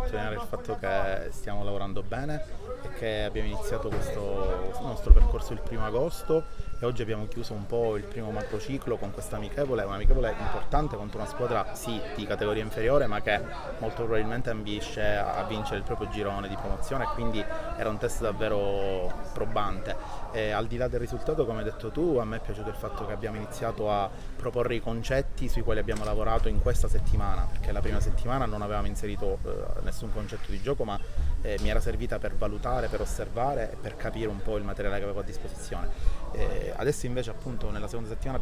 sottolineare il fatto che stiamo lavorando bene e che abbiamo iniziato questo nostro percorso il 1° agosto e oggi abbiamo chiuso un po' il primo macrociclo con questa amichevole, un'amichevole importante contro una squadra sì di categoria inferiore ma che molto probabilmente ambisce a vincere il proprio girone di promozione e quindi era un test davvero probante. E al di là del risultato, come hai detto tu, a me è piaciuto il fatto che abbiamo iniziato a proporre i concetti sui quali abbiamo lavorato in questa settimana, perché la prima settimana non avevamo inserito nessun concetto di gioco, ma mi era servita per valutare, per osservare e per capire un po' il materiale che avevo a disposizione. Adesso invece appunto nella seconda settimana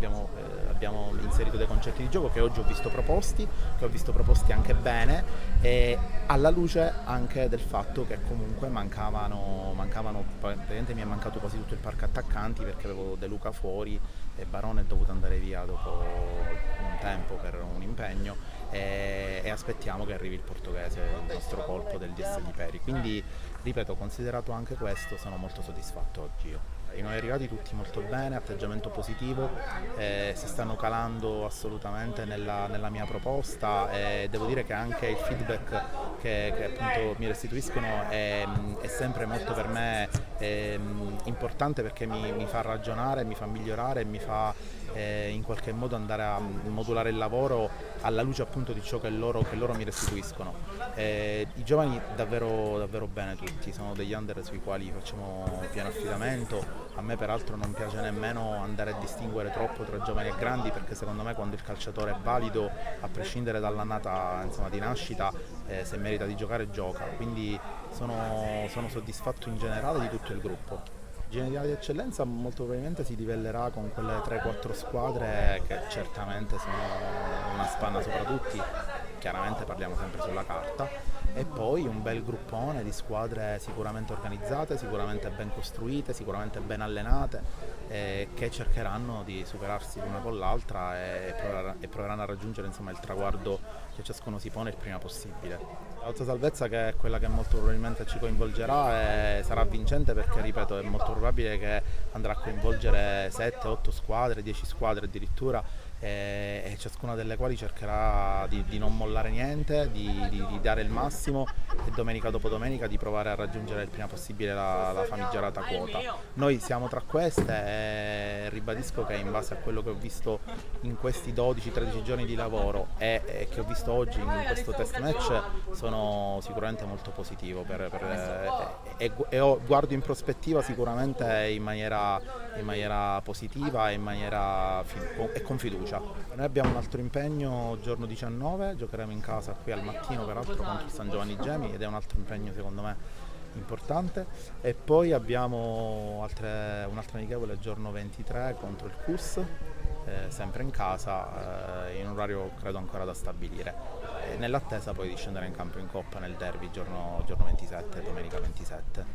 abbiamo inserito dei concetti di gioco che oggi ho visto proposti, che ho visto proposti anche bene, e alla luce anche del fatto che comunque mancavano praticamente mi è mancato quasi tutto il parco attaccanti perché avevo De Luca fuori e Barone è dovuto andare via dopo un tempo per un impegno e aspettiamo che arrivi il portoghese, il nostro colpo del DS di Peri. Quindi, ripeto, considerato anche questo, sono molto soddisfatto oggi io. I nuovi arrivati tutti molto bene, atteggiamento positivo, si stanno calando assolutamente nella mia proposta e devo dire che anche il feedback che appunto mi restituiscono è sempre molto per me importante perché mi fa ragionare, mi fa migliorare, mi fa in qualche modo andare a modulare il lavoro alla luce appunto di ciò che loro mi restituiscono. I giovani davvero, davvero bene tutti, sono degli under sui quali facciamo pieno affidamento. A me peraltro non piace nemmeno andare a distinguere troppo tra giovani e grandi perché secondo me quando il calciatore è valido, a prescindere dall'annata insomma, di nascita, se merita di giocare gioca, quindi sono soddisfatto in generale di tutto il gruppo. Generale di eccellenza molto probabilmente si livellerà con quelle 3-4 squadre che certamente sono una spanna sopra tutti, chiaramente parliamo sempre sulla carta, e poi un bel gruppone di squadre sicuramente organizzate, sicuramente ben costruite, sicuramente ben allenate, che cercheranno di superarsi l'una con l'altra e proveranno a raggiungere insomma, il traguardo che ciascuno si pone il prima possibile. La lotta salvezza, che è quella che molto probabilmente ci coinvolgerà, sarà vincente perché, ripeto, è molto probabile che andrà a coinvolgere 7-8 squadre, 10 squadre addirittura, e ciascuna delle quali cercherà di non mollare niente, di dare il massimo e domenica dopo domenica di provare a raggiungere il prima possibile la famigerata quota. Noi siamo tra queste e ribadisco che in base a quello che ho visto in questi 12-13 giorni di lavoro e che ho visto oggi in questo test match sono sicuramente molto positivo guardo in prospettiva sicuramente in maniera positiva e con fiducia. Noi abbiamo un altro impegno giorno 19, giocheremo in casa qui al mattino peraltro contro il San Giovanni Gemi ed è un altro impegno secondo me importante, e poi abbiamo un'altra amichevole il giorno 23 contro il CUS, sempre in casa, in un orario credo ancora da stabilire, nell'attesa poi di scendere in campo in Coppa nel derby giorno 27, domenica 27.